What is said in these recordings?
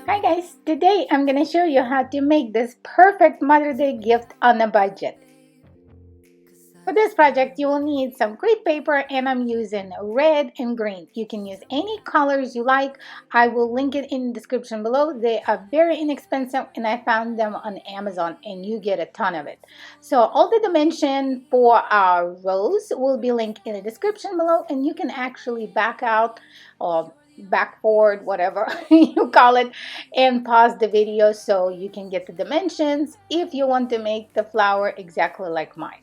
Hi guys, today I'm going to show you how to make this perfect Mother's Day gift on a budget. For this project, you will need some crepe paper and I'm using red and green. You can use any colors you like. I will link it in the description below. They are very inexpensive and I found them on Amazon and you get a ton of it. So all the dimension for our rose will be linked in the description below and you can actually back out or back forward, whatever you call it, and pause the video so you can get the dimensions if you want to make the flower exactly like mine.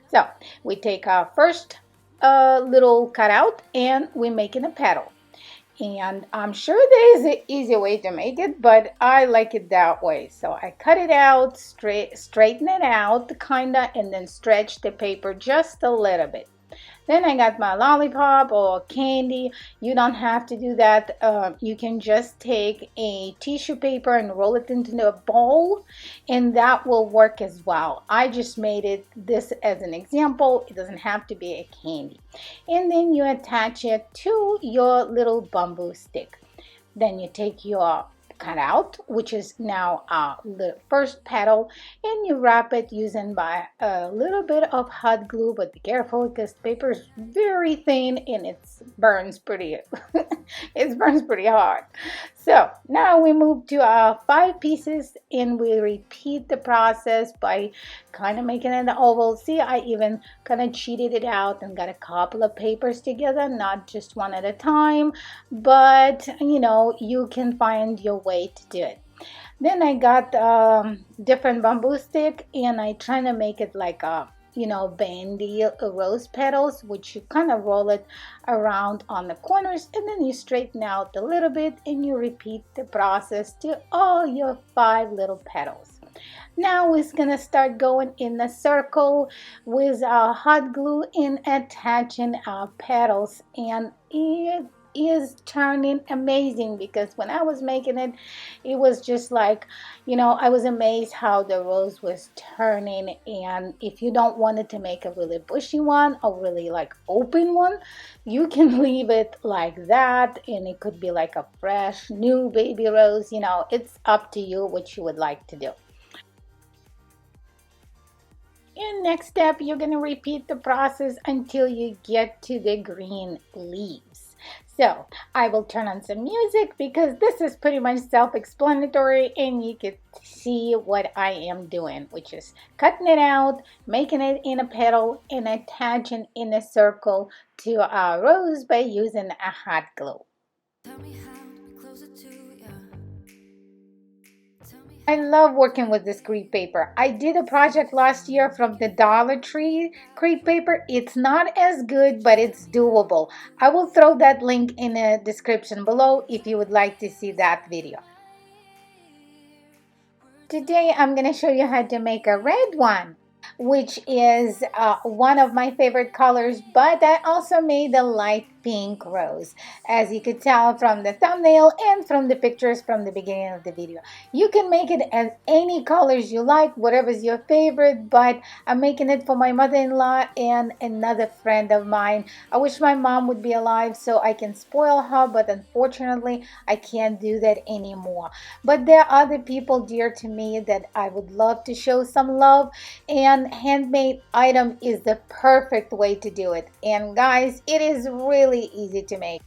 So we take our first little cutout and we make it a petal. And I'm sure there is an easy way to make it, but I like it that way. So I cut it out, straighten it out, kinda, and then stretch the paper just a little bit. Then I got my lollipop or candy. You don't have to do that. You can just take a tissue paper and roll it into a bowl, and that will work as well. I just made this as an example. It doesn't have to be a candy. And then you attach it to your little bamboo stick. Then you take your cutout, which is now the first petal, and you wrap it using by a little bit of hot glue, but be careful because paper is very thin and it burns pretty it burns pretty hard. So now we move to our 5 pieces and we repeat the process by kind of making an oval. See, I even kind of cheated it out and got a couple of papers together, not just one at a time, but you can find your way to do it. Then I got different bamboo stick and I try to make it like a bandy rose petals, which you kind of roll it around on the corners and then you straighten out a little bit and you repeat the process to all your 5 little petals. Now we're gonna start going in a circle with our hot glue and attaching our petals, and it is turning amazing because when I was making it, it was just like, I was amazed how the rose was turning. And if you don't want it to make a really bushy one or really like open one, you can leave it like that and it could be like a fresh new baby rose. It's up to you what you would like to do. And next step, you're going to repeat the process until you get to the green leaves. So I will turn on some music because this is pretty much self-explanatory and you can see what I am doing, which is cutting it out, making it in a petal and attaching in a circle to our rose by using a hot glue. I love working with this crepe paper. I did a project last year from the Dollar Tree crepe paper. It's not as good, but it's doable. I will throw that link in the description below if you would like to see that video. Today I'm going to show you how to make a red one, which is one of my favorite colors, but I also made a light pink rose, as you could tell from the thumbnail and from the pictures from the beginning of the video. You can make it as any colors you like, whatever's your favorite, but I'm making it for my mother-in-law and another friend of mine. I wish my mom would be alive so I can spoil her, but unfortunately I can't do that anymore. But there are other people dear to me that I would love to show some love, and handmade item is the perfect way to do it. And guys, it is really easy to make.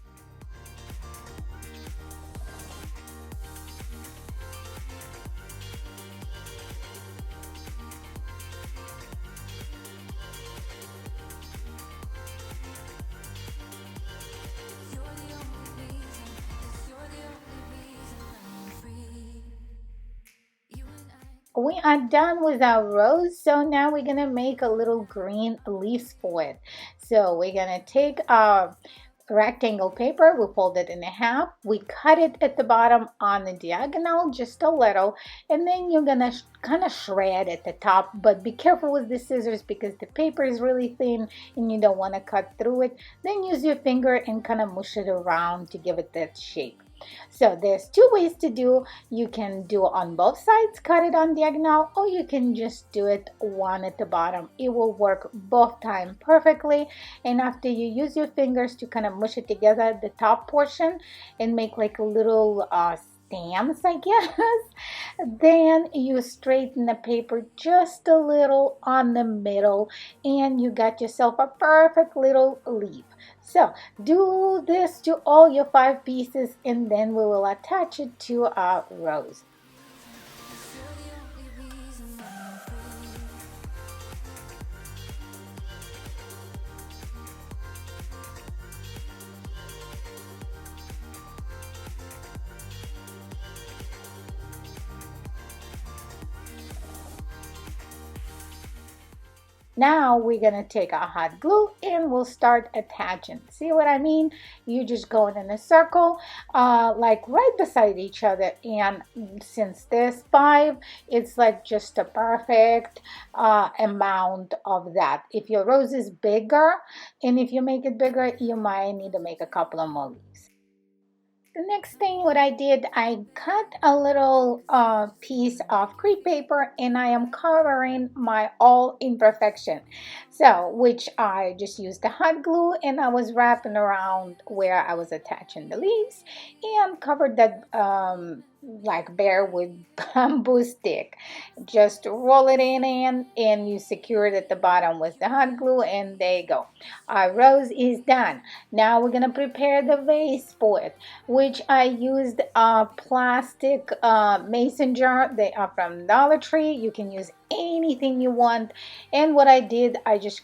We are done with our rose, so now we're gonna make a little green leaves for it. So we're gonna take our rectangle paper, we fold it in half, we cut it at the bottom on the diagonal just a little, and then you're gonna kind of shred at the top, but be careful with the scissors because the paper is really thin and you don't want to cut through it. Then use your finger and kind of mush it around to give it that shape. So there's 2 ways to do. You can do on both sides, cut it on diagonal, or you can just do it one at the bottom. It will work both times perfectly. And after you use your fingers to kind of mush it together, the top portion, and make like a little stamps, I guess. Then you straighten the paper just a little on the middle, and you got yourself a perfect little leaf. So do this to all your 5 pieces, and then we will attach it to our rose. Now we're gonna take our hot glue and we'll start attaching. See what I mean? You just go in a circle, like right beside each other. And since there's 5, it's like just a perfect amount of that. If your rose is bigger, and if you make it bigger, you might need to make a couple of more leaves. The next thing what I did, I cut a little piece of crepe paper and I am covering my all imperfection. So, which I just used the hot glue and I was wrapping around where I was attaching the leaves and covered that like bare with bamboo stick. Just roll it in and you secure it at the bottom with the hot glue and there you go. Our rose is done. Now we're gonna prepare the vase for it, which I used a plastic mason jar. They are from Dollar Tree. You can use anything you want. And what I did, I just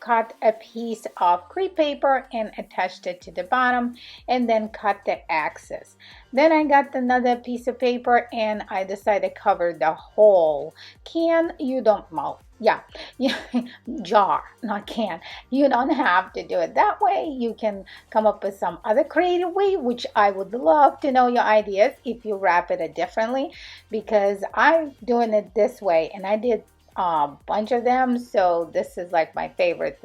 cut a piece of crepe paper and attached it to the bottom and then cut the axis. Then I got another piece of paper and I decided to cover the whole can. You don't, well, yeah, jar, not can. You don't have to do it that way. You can come up with some other creative way, which I would love to know your ideas if you wrap it differently, because I'm doing it this way and I did a bunch of them, so this is like my favorite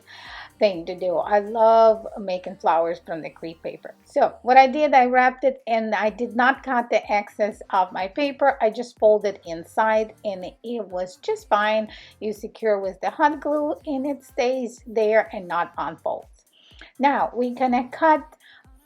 thing to do. I love making flowers from the crepe paper. So what I did, I wrapped it and I did not cut the excess of my paper. I just folded inside and it was just fine. You secure with the hot glue and it stays there and not unfolds. Now we're gonna cut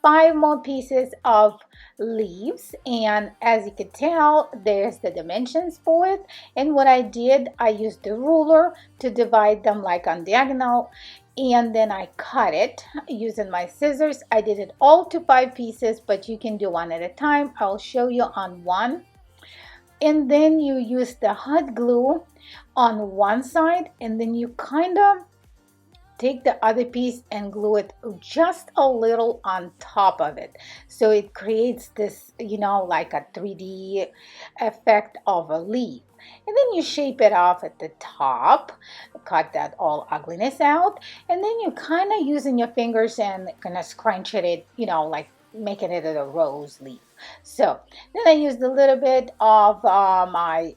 5 more pieces of leaves, and as you can tell, there's the dimensions for it. And what I did, I used the ruler to divide them like on diagonal, and then I cut it using my scissors. I did it all to 5 pieces, but you can do one at a time. I'll show you on one. And then you use the hot glue on one side, and then you kind of take the other piece and glue it just a little on top of it, so it creates this like a 3D effect of a leaf. And then you shape it off at the top, cut that all ugliness out, and then you kind of using your fingers and kind of scrunch it, like making it a rose leaf. So then I used a little bit of my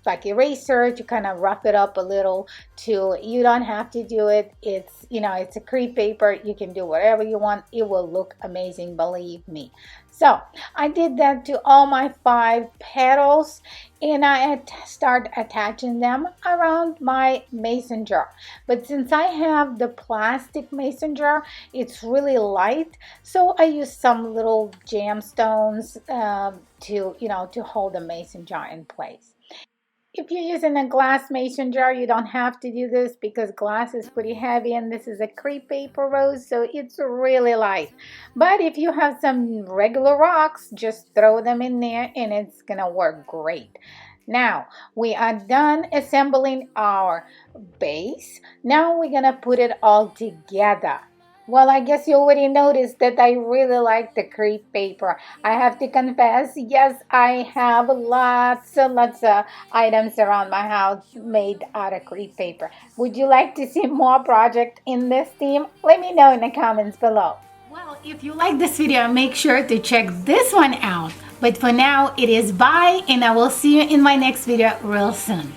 like eraser to kind of rough it up a little. You don't have to do it. It's a crepe paper. You can do whatever you want. It will look amazing, believe me. So I did that to all my 5 petals and I start attaching them around my mason jar. But since I have the plastic mason jar, it's really light, so I use some little gemstones to hold the mason jar in place. If you're using a glass mason jar, you don't have to do this because glass is pretty heavy and this is a crepe paper rose, so it's really light. But if you have some regular rocks, just throw them in there and it's gonna work great. Now we are done assembling our base. Now we're gonna put it all together. Well, I guess you already noticed that I really like the crepe paper. I have to confess, yes, I have lots and lots of items around my house made out of crepe paper. Would you like to see more projects in this theme? Let me know in the comments below. Well, if you like this video, make sure to check this one out. But for now, it is bye, and I will see you in my next video real soon.